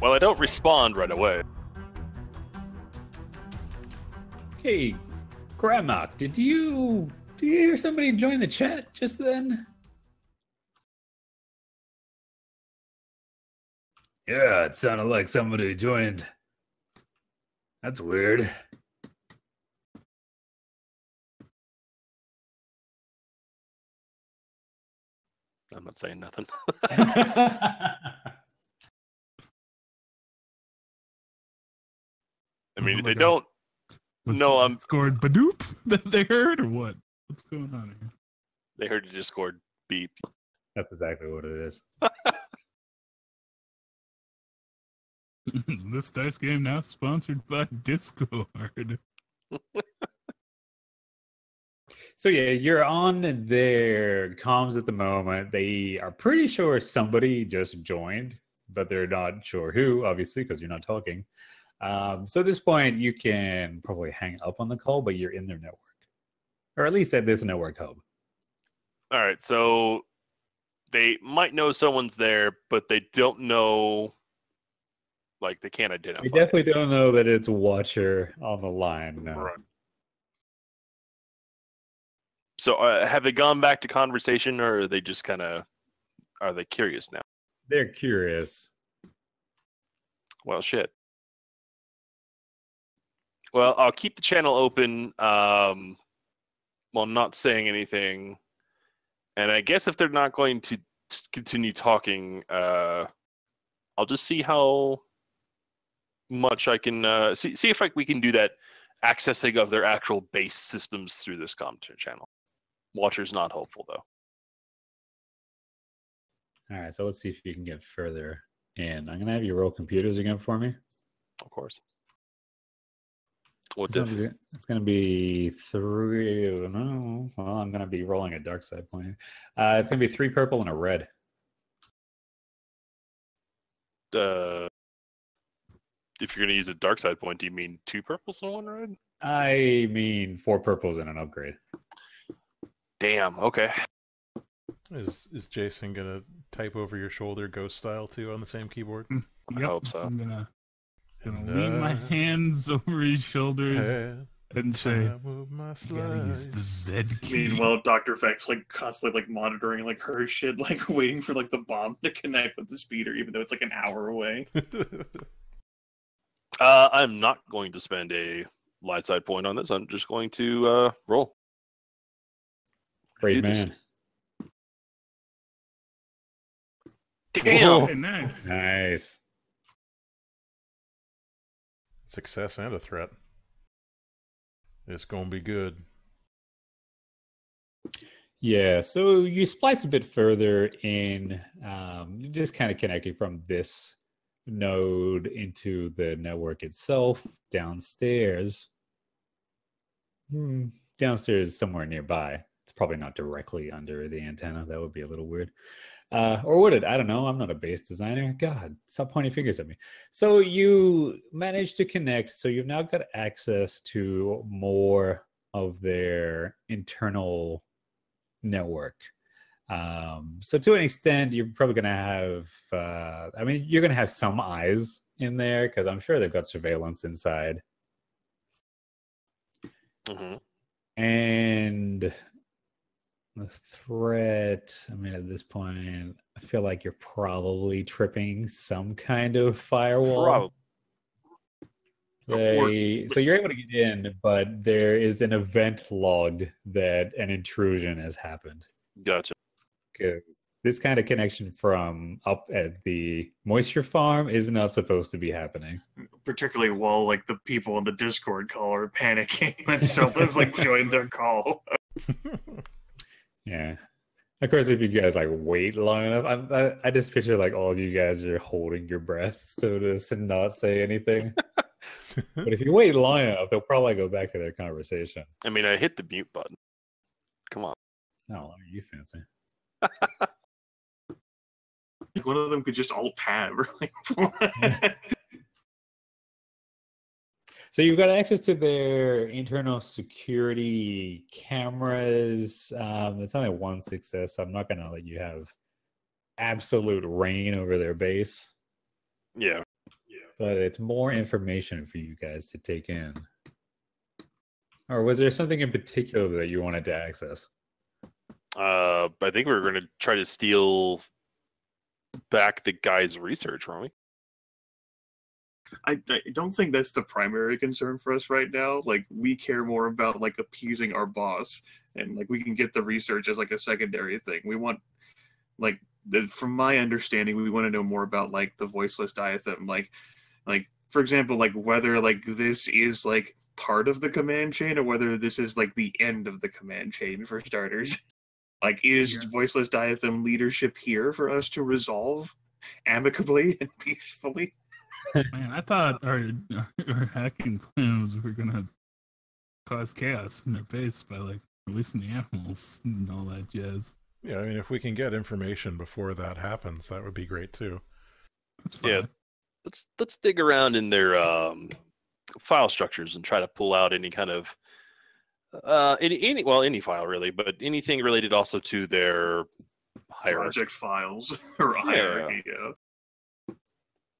Well, I don't respond right away. Hey, Grandma, did you hear somebody join the chat just then? Yeah, it sounded like somebody joined. That's weird. I'm not saying nothing. I mean, if they don't know I'm scored Badoop that they heard, or what? What's going on here? They heard a Discord beep. That's exactly what it is. This dice game now sponsored by Discord. So yeah, you're on their comms at the moment. They are pretty sure somebody just joined, but they're not sure who, obviously, because you're not talking. So at this point, you can probably hang up on the call, but you're in their network. Or at least at this network hub. All right, so they might know someone's there, but they don't know, like, they can't identify. They definitely don't know that it's a watcher on the line, no. Right. So have they gone back to conversation, or are they just kind of, are they curious now? They're curious. Well, shit. Well, I'll keep the channel open while not saying anything. And I guess if they're not going to continue talking, I'll just see how much I can see if we can do that accessing of their actual base systems through this content channel. Watcher's not hopeful, though. All right, so let's see if you can get further in. I'm going to have you roll computers again for me. Of course. What It's going to be 3. No, well, I'm going to be rolling a dark side point. It's going to be 3 purple and a red. If you're going to use a dark side point, do you mean 2 purples and 1 red? I mean 4 purples and an upgrade. Damn. Okay. Is Jason gonna type over your shoulder ghost style too on the same keyboard? I hope so. I'm gonna lean my hands over his shoulders and say, "You gotta use the Z key." Meanwhile, Dr. Vex like constantly like monitoring like her shit, like waiting for like the bomb to connect with the speeder, even though it's like an hour away. I'm not going to spend a light side point on this. I'm just going to roll. Great man. Damn. Hey, nice. Nice. Success and a threat. It's gonna be good. Yeah, so you splice a bit further in, just kind of connecting from this node into the network itself downstairs. Downstairs somewhere nearby. It's probably not directly under the antenna. That would be a little weird. Or would it? I don't know. I'm not a base designer. God, stop pointing fingers at me. So you managed to connect. So you've now got access to more of their internal network. So to an extent, you're probably going to have, you're going to have some eyes in there because I'm sure they've got surveillance inside. Mm-hmm. And the threat, at this point, I feel like you're probably tripping some kind of firewall. So you're able to get in, but there is an event logged that an intrusion has happened. Gotcha. Because this kind of connection from up at the moisture farm is not supposed to be happening. Particularly while like the people in the Discord call are panicking and someone's like joined their call. Yeah. Of course, if you guys like wait long enough, I just picture like all of you guys are holding your breath so as to not say anything. But if you wait long enough, they'll probably go back to their conversation. I mean, I hit the mute button. Come on. Oh, you fancy. Like one of them could just alt tab. So you've got access to their internal security cameras. It's only 1 success, so I'm not going to let you have absolute reign over their base. Yeah. but it's more information for you guys to take in. Or was there something in particular that you wanted to access? I think we were going to try to steal back the guy's research, weren't we? I don't think that's the primary concern for us right now. Like, we care more about like appeasing our boss, and like we can get the research as like a secondary thing. We want, like, from my understanding, we want to know more about like the voiceless diatham, like for example, like whether like this is like part of the command chain or whether this is like the end of the command chain for starters. Like, is voiceless diatham leadership here for us to resolve amicably and peacefully? Man, I thought our hacking plans were gonna cause chaos in their base by like releasing the animals and all that jazz. Yeah, I mean, if we can get information before that happens, that would be great too. That's fine. Yeah, let's dig around in their file structures and try to pull out any kind of any file really, but anything related also to their hierarchy. Project files or hierarchy. Yeah.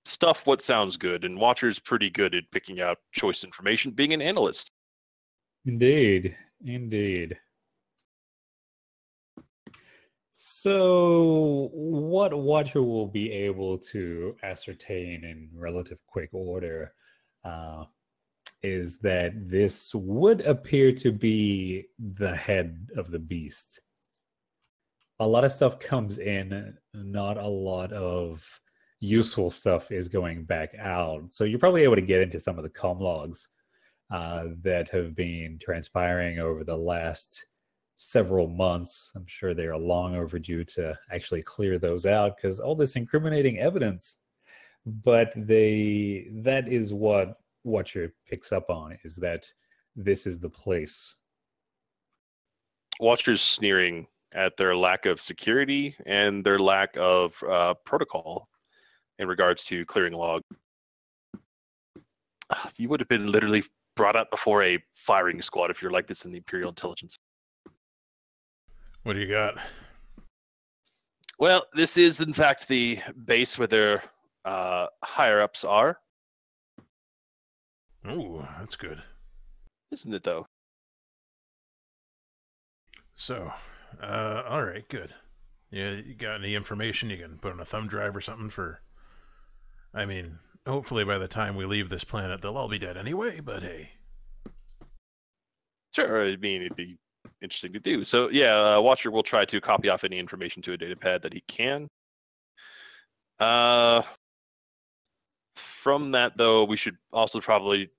Stuff what sounds good, and Watcher's pretty good at picking out choice information, being an analyst. Indeed. So, what Watcher will be able to ascertain in relative quick order is that this would appear to be the head of the beast. A lot of stuff comes in, not a lot of useful stuff is going back out. So you're probably able to get into some of the comm logs that have been transpiring over the last several months. I'm sure they are long overdue to actually clear those out because all this incriminating evidence. But that is what Watcher picks up on, is that this is the place. Watcher's sneering at their lack of security and their lack of protocol in regards to clearing log. You would have been literally brought up before a firing squad if you're like this in the Imperial Intelligence. What do you got? Well, this is in fact the base where their higher-ups are. Oh, that's good. Isn't it, though? So, all right, good. Yeah, you got any information you can put on a thumb drive or something for... I mean, hopefully by the time we leave this planet, they'll all be dead anyway, but hey. Sure, I mean, it'd be interesting to do. So, yeah, Watcher will try to copy off any information to a datapad that he can. From that, though, we should also probably...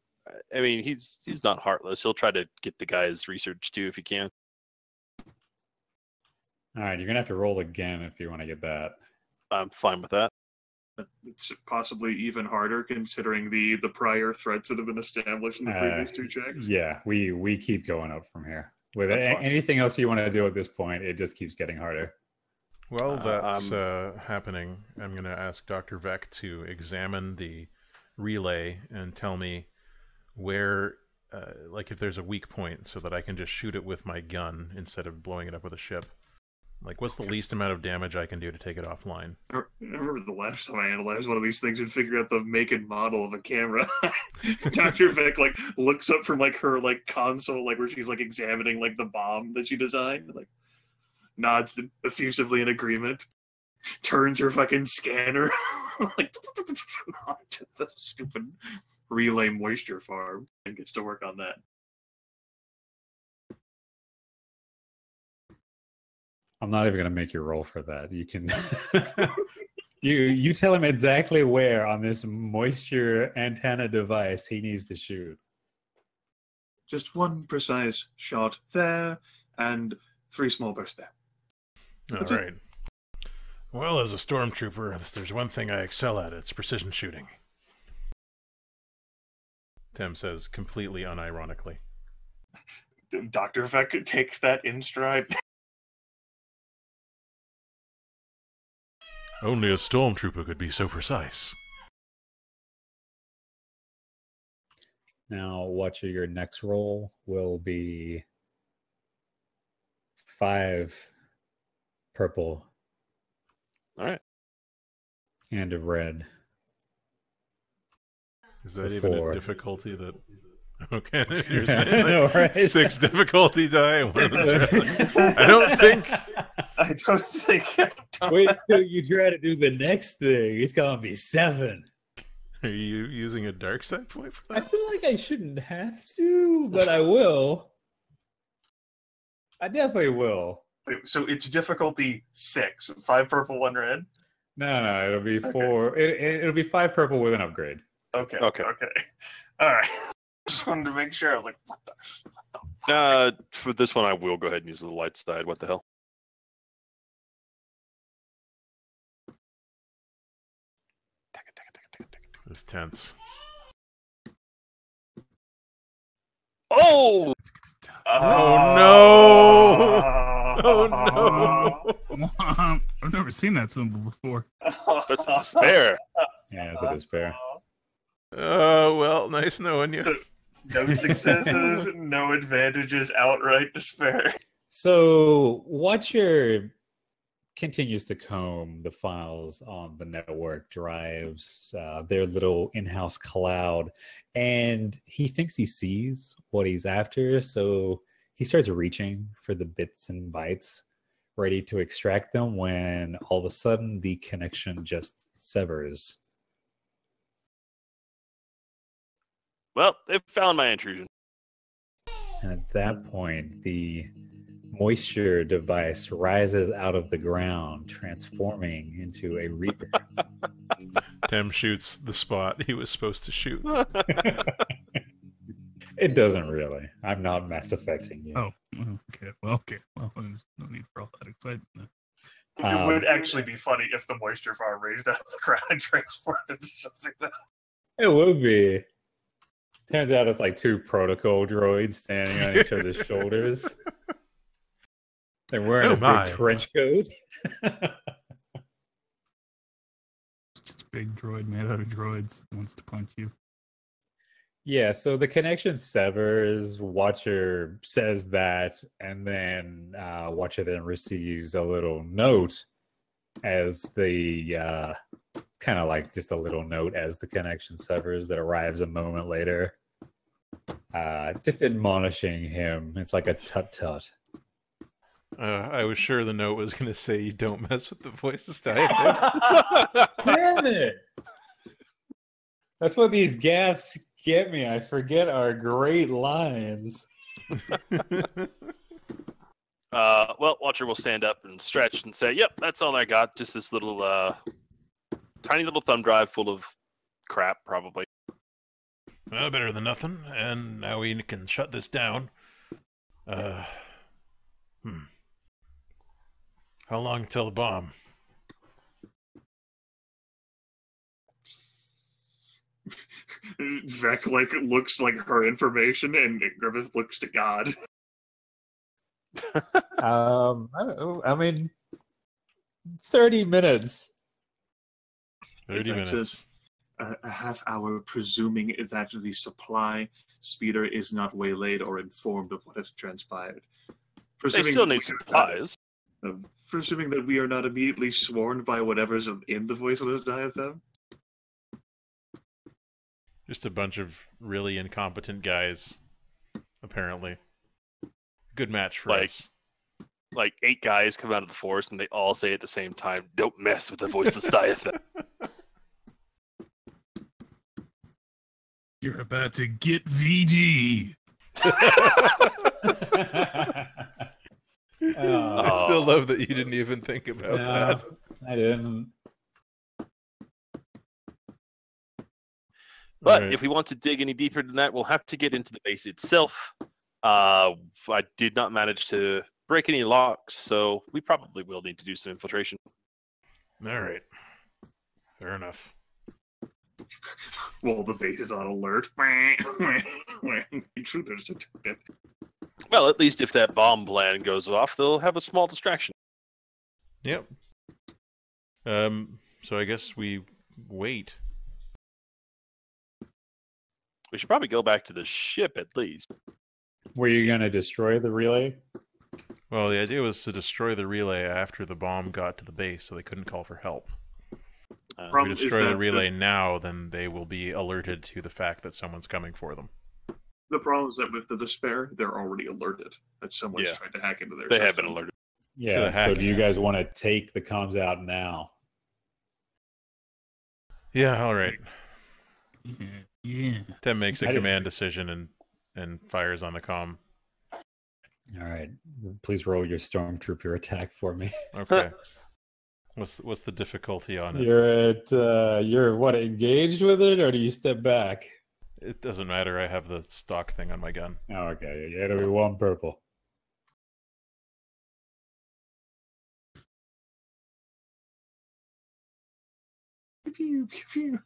I mean, he's not heartless. He'll try to get the guy's research, too, if he can. All right, you're going to have to roll again if you want to get that. I'm fine with that. It's possibly even harder considering the prior threats that have been established in the previous two checks. Yeah, we keep going up from here. With That's fine. anything else you want to do at this point, it just keeps getting harder. Well, that's happening. I'm going to ask Dr. Vec to examine the relay and tell me where, like if there's a weak point so that I can just shoot it with my gun instead of blowing it up with a ship. Like, what's the least amount of damage I can do to take it offline? I remember the last time I analyzed one of these things and figured out the make and model of a camera. Dr. Vic like looks up from like her like console, like where she's like examining like the bomb that she designed, like nods effusively in agreement, turns her fucking scanner like to the stupid relay moisture farm and gets to work on that. I'm not even going to make you roll for that. You can you tell him exactly where on this moisture antenna device he needs to shoot. Just one precise shot there and 3 small bursts there. All right. Well, as a stormtrooper, if there's one thing I excel at, it's precision shooting. Tim says completely unironically. Dr. Vec takes that in stride. Only a stormtrooper could be so precise. Now, Watcher, your next roll will be 5 purple. All right. And a red. Is that So even 4. a difficulty that... Okay, you're I saying know, right? 6 difficulty die, one of them's wrestling. I don't think... I don't think I've done Wait that. till you try to do the next thing. It's gonna be 7. Are you using a dark side point for I that? feel like I shouldn't have to, but I will. I definitely will. So it's difficulty 6. 5 purple, 1 red? No, it'll be Okay. 4. It'll be 5 purple with an upgrade. Okay. Okay. Alright. Just wanted to make sure. I was like, what the For this one, I will go ahead and use the light side. What the hell? It's tense. Oh! Oh, no! Oh, no! I've never seen that symbol before. That's despair. Yeah, it's a despair. Oh, well, nice knowing you. So, no successes, no advantages, outright despair. So Watcher continues to comb the files on the network drives, their little in-house cloud, and he thinks he sees what he's after, so he starts reaching for the bits and bytes, ready to extract them, when all of a sudden the connection just severs. Well, they've found my intrusion. And at that point, the moisture device rises out of the ground, transforming into a Reaper. Tim shoots the spot he was supposed to shoot. It doesn't really. I'm not Mass Effecting you. Oh, okay. Well, there's no need for all that excitement. It would actually be funny if the moisture farm raised out of the ground and transformed into something that... It would be. Turns out it's like 2 protocol droids standing on each other's shoulders. They're wearing Oh a my. big trench coat. Just a big droid made out of droids that wants to punch you. Yeah, so the connection severs. Watcher says that, and then Watcher then receives a little note as the kind of like just a little note as the connection severs that arrives a moment later. Just admonishing him. It's like a tut-tut. I was sure the note was going to say, "You don't mess with the voices diaphragm." Damn it! That's what these gaffes get me. I forget our great lines. Well, Watcher will stand up and stretch and say, "Yep, that's all I got. Just this little, tiny little thumb drive full of crap, probably." Well, better than nothing. And now we can shut this down. How long till the bomb? Vec looks like her information, and Griffith looks to God. I don't know. I mean, 30 minutes. 30 minutes. Says, a half hour, presuming that the supply speeder is not waylaid or informed of what has transpired. They still need supplies. Presuming that we are not immediately sworn by whatever's in the voiceless diaphragm. Just a bunch of really incompetent guys, apparently. Good match for us. Like 8 guys come out of the forest and they all say at the same time, "Don't mess with the voiceless diaphragm." You're about to get VG. I still love that you didn't even think about that. I didn't. But Right. if we want to dig any deeper than that, we'll have to get into the base itself. I did not manage to break any locks, so we probably will need to do some infiltration. All right. Fair enough. Well, the base is on alert. Intruders detected. Well, at least if that bomb plan goes off, they'll have a small distraction. Yep. So I guess we wait. We should probably go back to the ship at least. Were you going to destroy the relay? Well, the idea was to destroy the relay after the bomb got to the base so they couldn't call for help. If we destroy the relay now, then they will be alerted to the fact that someone's coming for them. The problem is that with the despair, they're already alerted that someone's tried to hack into their system. They have been alerted. Yeah, so do you guys want to take the comms out now? Yeah, all right. Yeah. Tim makes a command decision and fires on the comm. All right. Please roll your stormtrooper attack for me. Okay. What's the difficulty on it? You're what, engaged with it, or do you step back? It doesn't matter. I have the stock thing on my gun. Oh, okay. Yeah, it'll be 1 purple. Pew, pew, pew.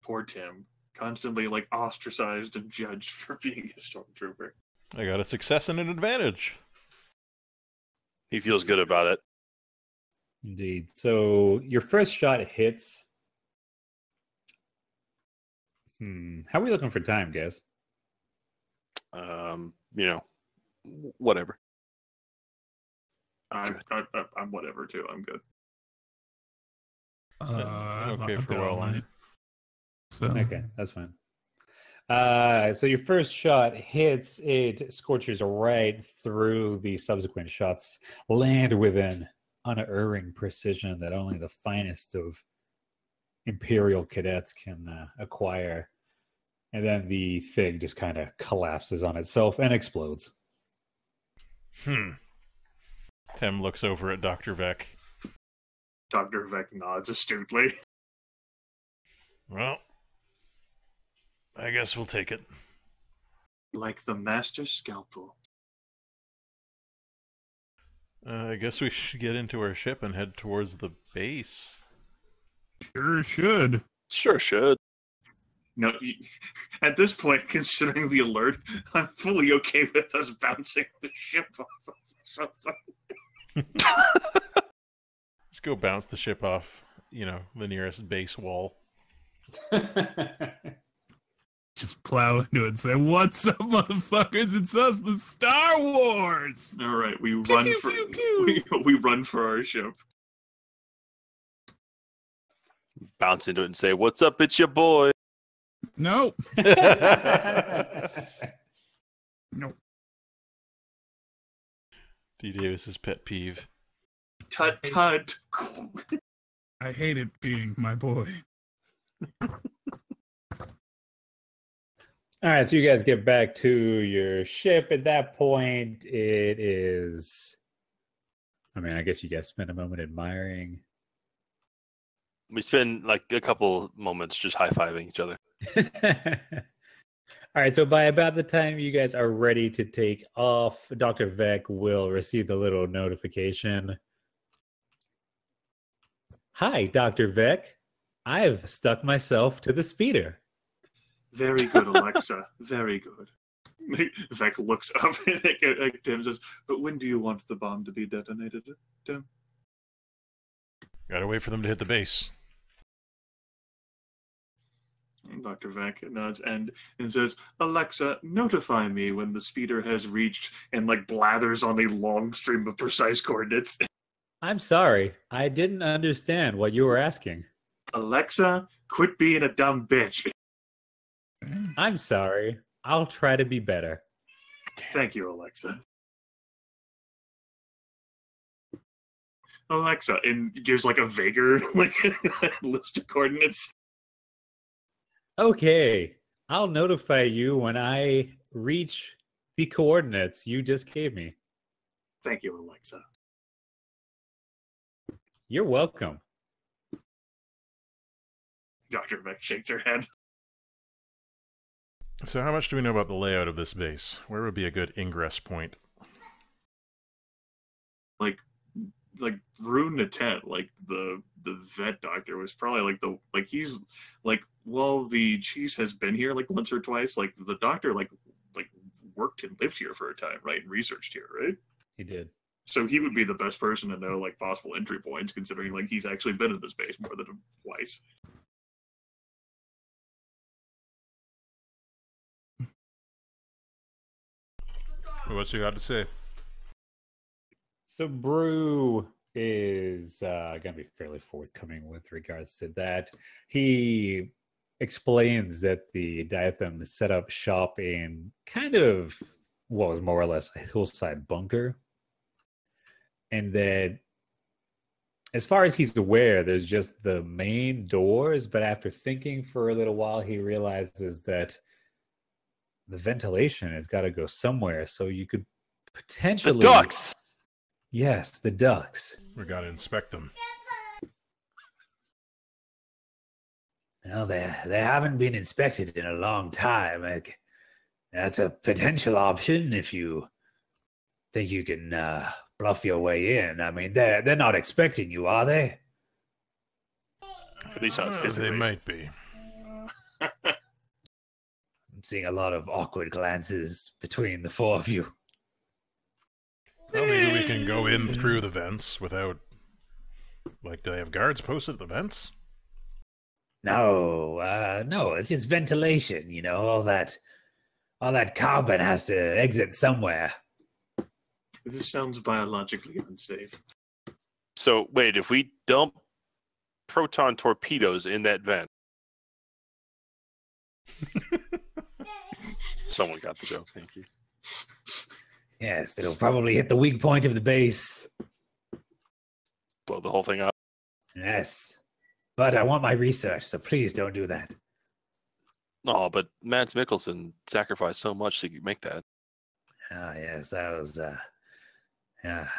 Poor Tim. Constantly like ostracized and judged for being a stormtrooper. I got a success and an advantage. He feels good about it. Indeed. So your first shot hits. How are we looking for time, guys? Whatever. I'm whatever too. I'm good. Okay for well line. So Okay, that's fine. So your first shot hits, it scorches right through. The subsequent shots land with an unerring precision that only the finest of Imperial cadets can acquire. And then the thing just kind of collapses on itself and explodes. Tim looks over at Dr. Vec. Dr. Vec nods astutely. Well, I guess we'll take it. Like the master scalpel. I guess we should get into our ship and head towards the base. sure should. Sure should. No, at this point, considering the alert, I'm fully okay with us bouncing the ship off of something. Let's go bounce the ship off, the nearest base wall. Just plow into it and say, "What's up, motherfuckers? It's us, the Star Wars!" All right, we Pew, run pew, for pew, pew. we run for our ship. Bounce into it and say, "What's up? It's your boy." Nope. Nope. D. Davis's pet peeve. Tut tut. I hate it being my boy. All right, so you guys get back to your ship. At that point, it is... I guess you guys spend a moment admiring. We spend like a couple moments just high-fiving each other. All right, so by about the time you guys are ready to take off, Dr. Vec will receive the little notification. Hi, Dr. Vec. I've stuck myself to the speeder. Very good, Alexa. Very good. Vec looks up at Tim and says, "But when do you want the bomb to be detonated, Tim?" Gotta wait for them to hit the base. Dr. Vec nods and says, "Alexa, notify me when the speeder has reached," and blathers on a long stream of precise coordinates. I'm sorry. I didn't understand what you were asking. Alexa, quit being a dumb bitch. I'm sorry. I'll try to be better. Thank you, Alexa. Alexa, and gives a vaguer list of coordinates. Okay. I'll notify you when I reach the coordinates you just gave me. Thank you, Alexa. You're welcome. Dr. Vec shakes her head. So how much do we know about the layout of this base? Where would be a good ingress point? Rune Natet, the vet doctor was probably he's while the cheese has been here once or twice, the doctor worked and lived here for a time, right? And researched here, right? He did. So he would be the best person to know possible entry points, considering he's actually been in this base more than twice. What's you got to say? So Brew is going to be fairly forthcoming with regards to that. He explains that the Diatham set up shop in kind of what was more or less a hillside bunker. And that as far as he's aware, there's just the main doors, but after thinking for a little while, he realizes that the ventilation has got to go somewhere, so you could potentially... The ducts! Yes, the ducts. We got to inspect them. Well, they haven't been inspected in a long time. That's a potential option if you think you can bluff your way in. I mean, they're not expecting you, are they? At least not physically. They might be. I'm seeing a lot of awkward glances between the four of you. Well, maybe we can go in through the vents without... Like, do they have guards posted at the vents? No, it's just ventilation, you know, all that carbon has to exit somewhere. This sounds biologically unsafe. So, wait, if we dump proton torpedoes in that vent... Someone got the joke, thank you. Yes, it'll probably hit the weak point of the base. Blow the whole thing up. Yes. But I want my research, so please don't do that. No, but Mads Mikkelsen sacrificed so much to make that. Ah, yes, that was...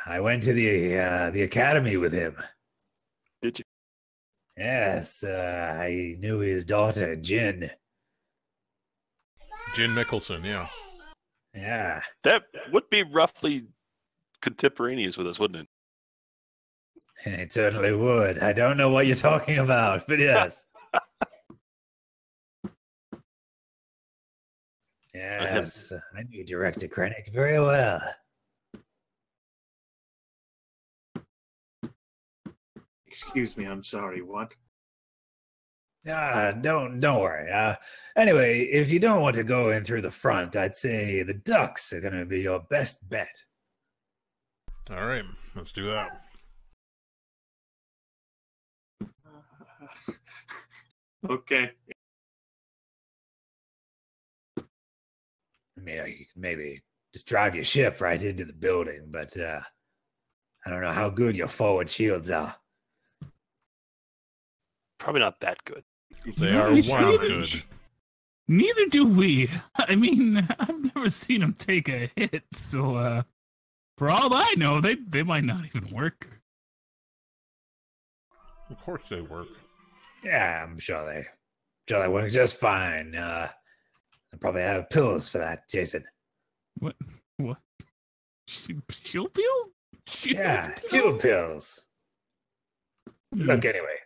I went to the academy with him. Did you? Yes, I knew his daughter, Jin. Jin Mikkelsen, yeah. Yeah. That would be roughly contemporaneous with us, wouldn't it? It certainly would. I don't know what you're talking about, but yes. Yes, I knew Director Krennic very well. Excuse me, I'm sorry, what? Don't worry. Anyway, if you don't want to go in through the front, I'd say the ducks are going to be your best bet. All right, let's do that. Okay. I mean, you can maybe just drive your ship right into the building, but I don't know how good your forward shields are. Probably not that good. They are one good. Neither do we. I mean, I've never seen them take a hit, so for all I know, they might not even work. Of course they work. Yeah, I'm sure they work just fine. I probably have pills for that, Jason. What? Shield pill? Yeah, shield pills. Look, anyway.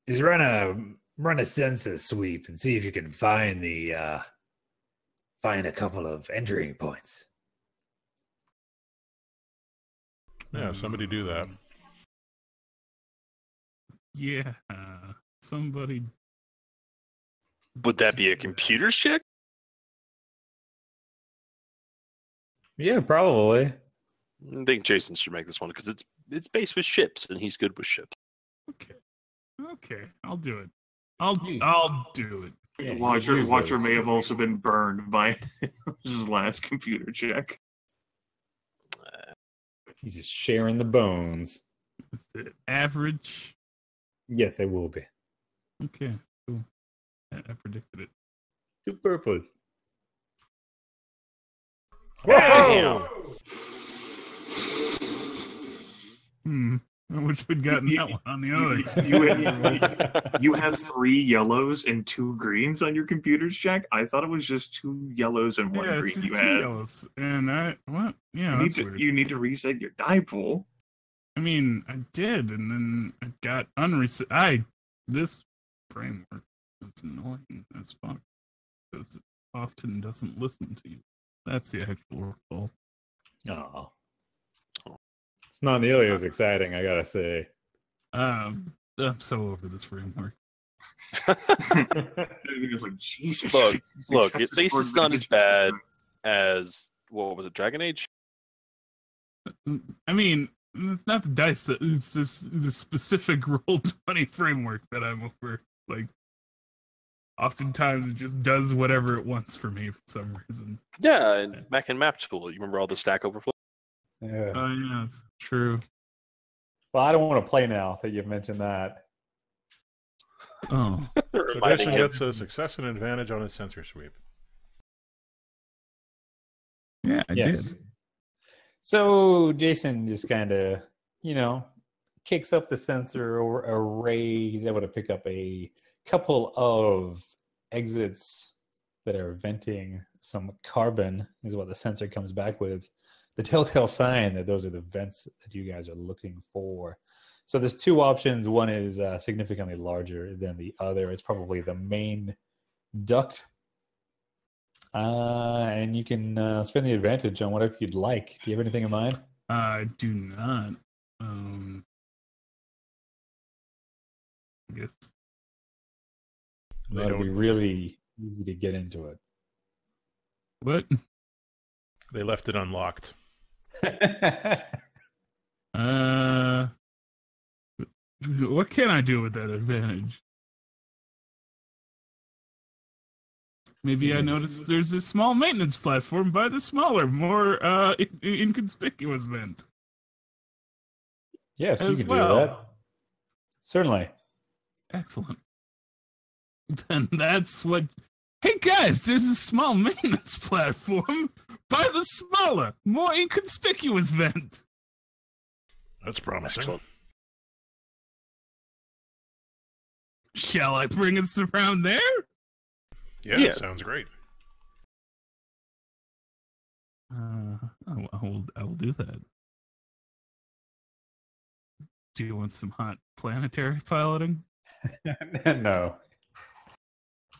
Just run a census sweep and see if you can find a couple of entering points. Yeah, somebody do that. Yeah, somebody. Would that be a computer's check? Yeah, probably. I think Jason should make this one because it's based with ships and he's good with ships. Okay, I'll do it. I'll do it. Yeah, Watcher may have also been burned by his last computer check. He's just sharing the bones. Is it average? Yes, I will be. Okay, cool. I predicted it. 2 purple. Whoa! I wish we'd gotten that one on the other. You have 3 yellows and 2 greens on your computer's check? I thought it was just 2 yellows and 1 green it's you just 2 had. yellows. And that's weird. You need to reset your die pool. I mean, I did, and then I got this framework is annoying as fuck because it often doesn't listen to you. That's the actual fault. Oh. It's not nearly as exciting, I gotta say. I'm so over this framework. It's like, Jesus. Look, at least it's not as bad as, what was it, Dragon Age? I mean, It's not the dice. It's just the specific Roll20 framework that I'm over. Like, oftentimes it just does whatever it wants for me for some reason. Yeah, and Mac and Map tool. You remember all the Stack Overflow? Yeah. Oh, yeah, it's true. Well, I don't want to play now that you've mentioned that. Oh. So Reminding Jason him. gets a success and advantage on his sensor sweep. Yeah, I Yes. did. So Jason just kind of, kicks up the sensor array. He's able to pick up a couple of exits that are venting some carbon, is what the sensor comes back with. The telltale sign that those are the vents that you guys are looking for. So there's two options. One is significantly larger than the other. It's probably the main duct. And you can spend the advantage on whatever you'd like. Do you have anything in mind? I do not. I guess. They It'll be don't. really easy to get into it. What? They left it unlocked. What can I do with that advantage? Maybe I noticed there's a small maintenance platform by the smaller, more inconspicuous vent. Yes, you As can well. do that. Certainly. Excellent. Then that's what. Hey guys, there's a small maintenance platform by the smaller, more inconspicuous vent. That's promising. Excellent. Shall I bring us around there? Yeah, sounds great. I will do that. Do you want some hot planetary piloting? No.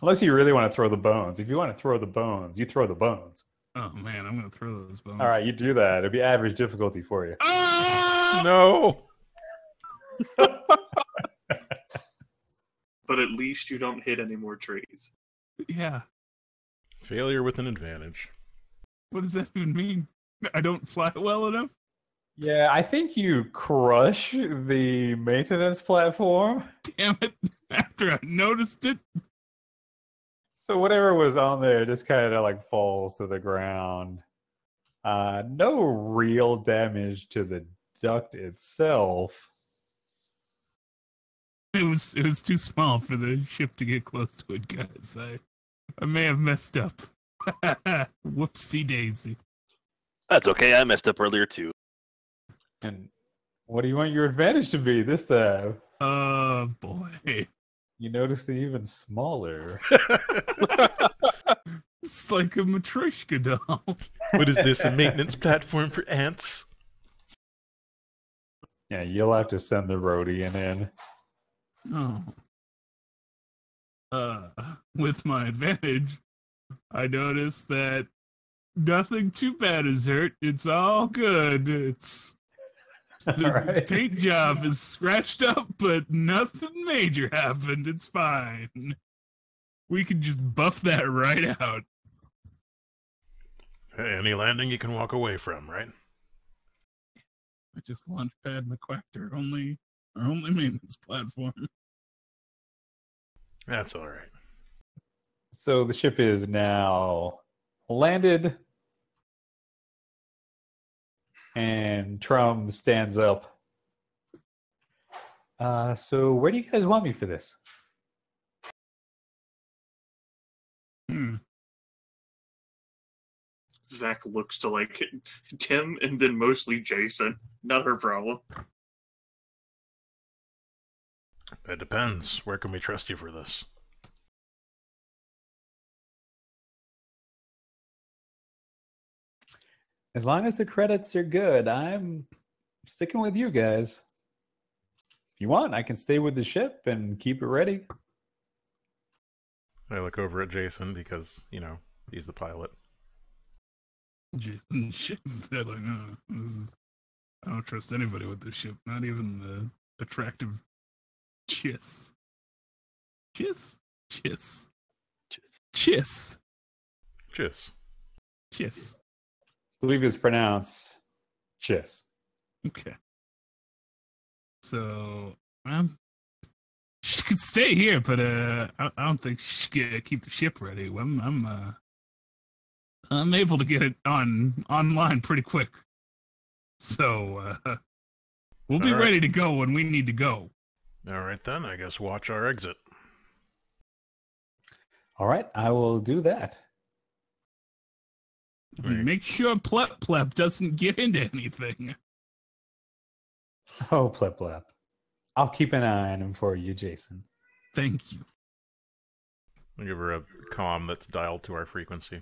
Unless you really want to throw the bones. If you want to throw the bones, you throw the bones. Oh man, I'm gonna throw those bones. All right, you do that. It'll be average difficulty for you. Ah! No! But at least you don't hit any more trees. Yeah. Failure with an advantage. What does that even mean? I don't fly well enough? Yeah, I think you crush the maintenance platform. Damn it. After I noticed it. So whatever was on there just kind of like falls to the ground. No real damage to the duct itself. It was too small for the ship to get close to it, guys. I may have messed up. Whoopsie daisy. That's okay. I messed up earlier too. And what do you want your advantage to be this time? Oh boy. You notice the even smaller. It's like a Matryoshka doll. What is this, a maintenance platform for ants? Yeah, you'll have to send the Rhodian in. Oh. With my advantage, I noticed that nothing too bad is hurt. It's all good. It's the Right. paint job is scratched up, but nothing major happened. It's fine. We can just buff that right out. Hey, any landing you can walk away from, right? I just launched pad McQuactor, our only maintenance platform. That's all right. So the ship is now landed. And Trum stands up. So where do you guys want me for this? Zach looks to like Tim and then mostly Jason. Not her problem. It depends. Where can we trust you for this? As long as the credits are good, I'm sticking with you guys. If you want, I can stay with the ship and keep it ready. I look over at Jason because, he's the pilot. Jason said, like, I don't trust anybody with this ship, not even the attractive Chiss. Chiss? Chiss. Chiss. Chiss. Chiss. I believe it's pronounced Chiss. Okay. So she could stay here, but I don't think she could keep the ship ready. I'm able to get it online pretty quick. So we'll be ready to go when we need to go. All right, then. I guess watch our exit. All right, I will do that. Make sure Plep doesn't get into anything. Oh, Plep Plep. I'll keep an eye on him for you, Jason. Thank you. I'll give her a comm that's dialed to our frequency.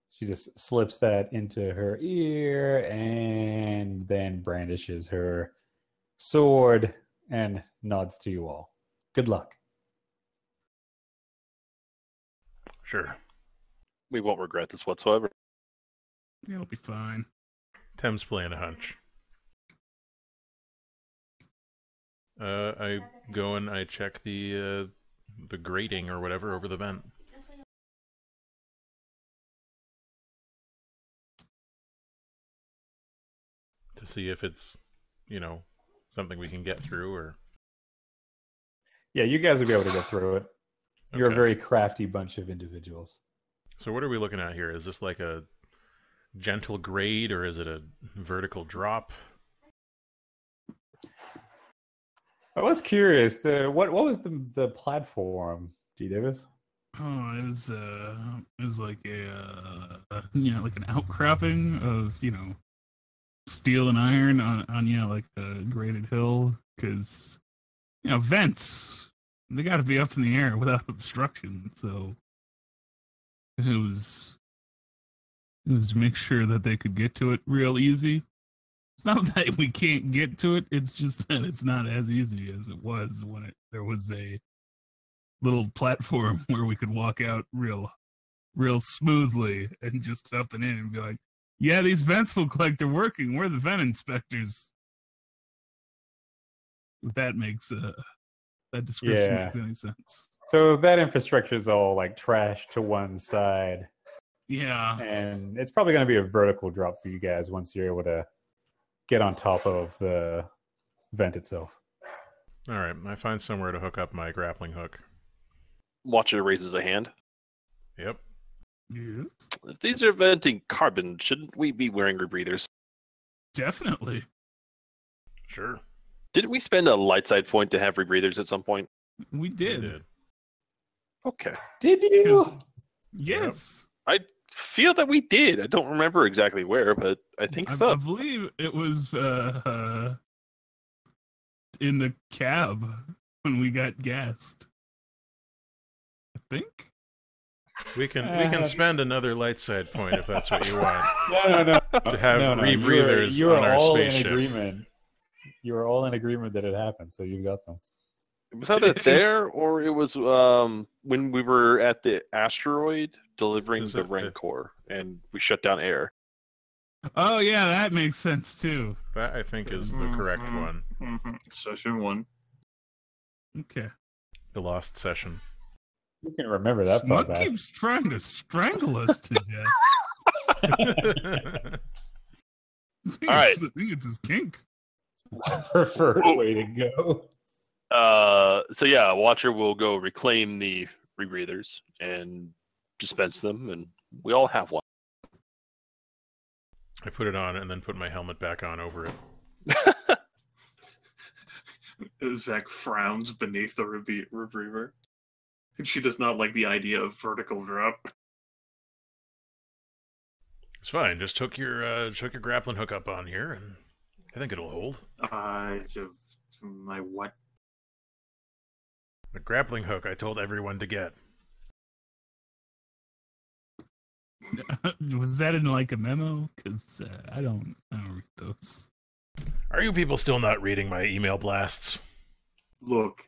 She just slips that into her ear and then brandishes her sword and nods to you all. Good luck. Sure. We won't regret this whatsoever. It'll be fine. Tem's playing a hunch. I go and I check the grating or whatever over the vent. To see if it's, something we can get through or... Yeah, you guys will be able to get through it. You're Okay. a very crafty bunch of individuals. So what are we looking at here? Is this like a gentle grade or is it a vertical drop? I was curious. What was the platform, G. Davis? Oh, it was like like an outcropping of steel and iron on like a graded hill, because vents, they got to be up in the air without obstruction. So it was to make sure that they could get to it real easy. It's not that we can't get to it, it's just that it's not as easy as it was when there was a little platform where we could walk out real smoothly and just up and in and be like, yeah, these vents look like they're working. We're the vent inspectors. If that makes that description makes any sense. So that infrastructure is all like trash to one side. Yeah. And it's probably going to be a vertical drop for you guys once you're able to get on top of the vent itself. All right, I find somewhere to hook up my grappling hook. Watcher raises a hand. Yep. Yes. If these are venting carbon, shouldn't we be wearing rebreathers? Definitely. Sure. Didn't we spend a light side point to have rebreathers at some point? We did. Okay. Did you? Yes. I feel that we did. I don't remember exactly where, but I think so. I believe it was in the cab when we got gassed. I think. We can spend another light side point if that's what you want. No. To have rebreathers you were on our all spaceship. in agreement. You were all in agreement that it happened, so you got them. Was either there or it was when we were at the asteroid delivering the Rancor and we shut down air. Oh yeah, that makes sense too. That I think is the correct one. Session 1. Okay. The lost session. You can remember that far Smug back. keeps trying to strangle us to death. All right. I think it's his kink. Preferred way to go. So yeah, Watcher will go reclaim the rebreathers and dispense them, and we all have one. I put it on and then put my helmet back on over it. Zach frowns beneath the rebreather. She does not like the idea of vertical drop. It's fine. Just hook your grappling hook up on here, and I think it'll hold. My what? The grappling hook I told everyone to get. Was that in like a memo? Because I don't read those. Are you people still not reading my email blasts? Look,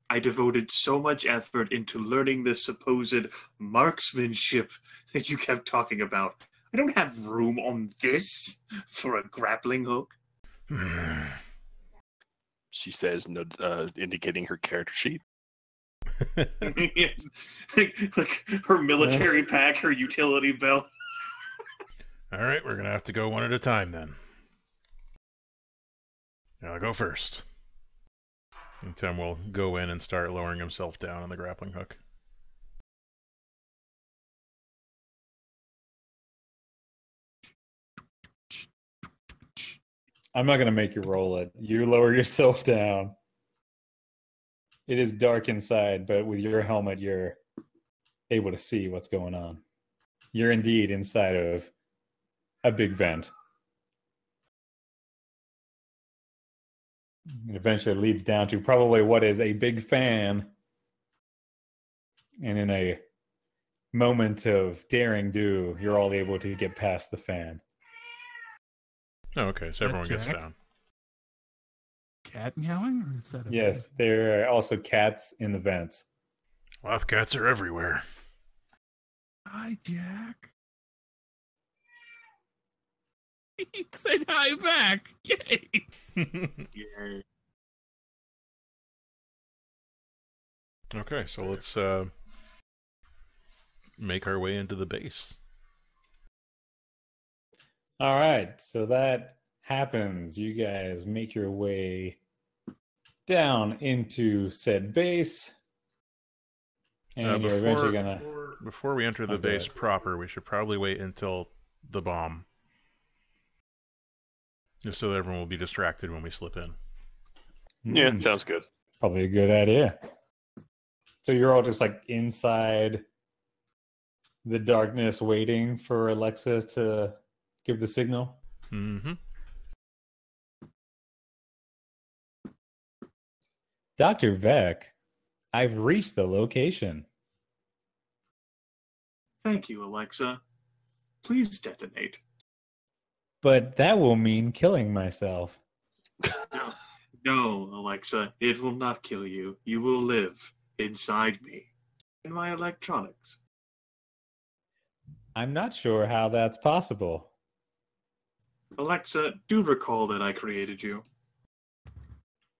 I devoted so much effort into learning this supposed marksmanship that you kept talking about. I don't have room on this for a grappling hook. She says, indicating her character sheet. Yes. like her military pack, her utility belt. All right, we're going to have to go one at a time then. I'll go first. And Tim will go in and start lowering himself down on the grappling hook. I'm not going to make you roll it. You lower yourself down. It is dark inside, but with your helmet, you're able to see what's going on. You're indeed inside of a big vent. It eventually leads down to probably what is a big fan. And in a moment of daring do, you're all able to get past the fan. Oh, okay, so everyone gets Jack? down. Cat meowing, or is that? Yes, there are also cats in the vents. Loth cats are everywhere. Hi, Jack. He said hi back. Yay! Yeah. Okay, so let's make our way into the base. All right, so that happens. You guys make your way down into said base. And you're eventually going to... Before we enter the base proper, we should probably wait until the bomb. Just so that everyone will be distracted when we slip in. Yeah, sounds good. Probably a good idea. So you're all just like inside the darkness waiting for Alexa to give the signal? Mm-hmm. Dr. Vec, I've reached the location. Thank you, Alexa. Please detonate. But that will mean killing myself. No, Alexa, it will not kill you. You will live inside me, in my electronics. I'm not sure how that's possible. Alexa, do recall that I created you.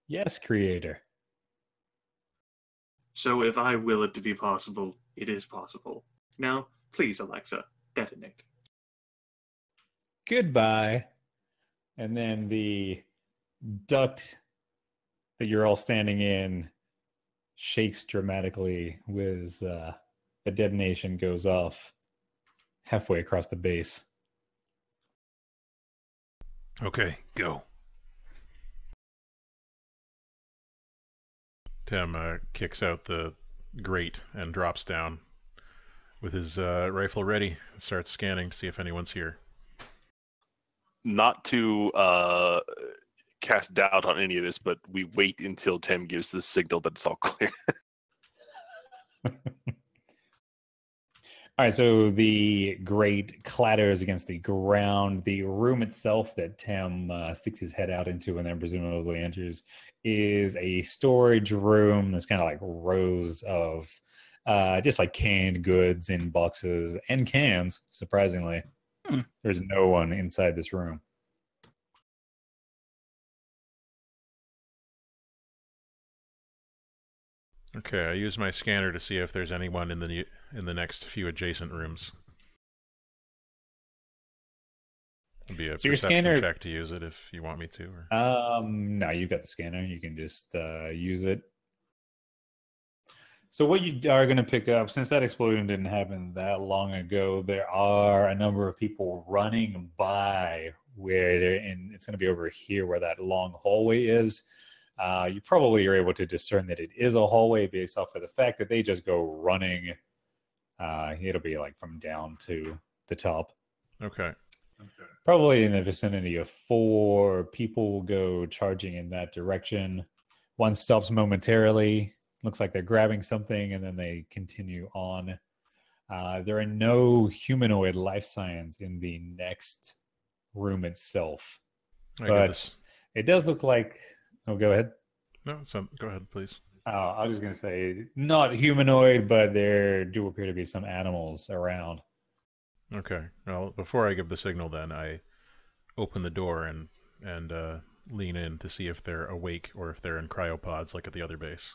Yes, Creator. So if I will it to be possible, it is possible. Now, please, Alexa, detonate. Goodbye. And then the duct that you're all standing in shakes dramatically with the detonation goes off halfway across the base. Okay, go. Tim kicks out the grate and drops down with his rifle ready and starts scanning to see if anyone's here. Not to cast doubt on any of this, but we wait until Tim gives the signal that it's all clear. All right, so the grate clatters against the ground. The room itself that Tim sticks his head out into and then presumably enters is a storage room. There's kind of like rows of just like canned goods in boxes and cans, surprisingly. There's no one inside this room. Okay, I use my scanner to see if there's anyone in the next few adjacent rooms. It'd be a So your perception scanner check to use it if you want me to. Or... No, you've got the scanner. You can just use it. So what you are going to pick up, since that explosion didn't happen that long ago, there are a number of people running by where they're in. It's going to be over here where that long hallway is. You probably are able to discern that it is a hallway based off of the fact that they just go running. It'll be like from down to the top. Okay. Probably in the vicinity of 4 people will go charging in that direction. One stops momentarily. Looks like they're grabbing something, and then they continue on. There are no humanoid life signs in the next room itself. But it does look like... Oh, go ahead. No, go ahead, please. I was just going to say, not humanoid, but there do appear to be some animals around. Okay. Well, before I give the signal then, I open the door and lean in to see if they're awake or if they're in cryopods like at the other base.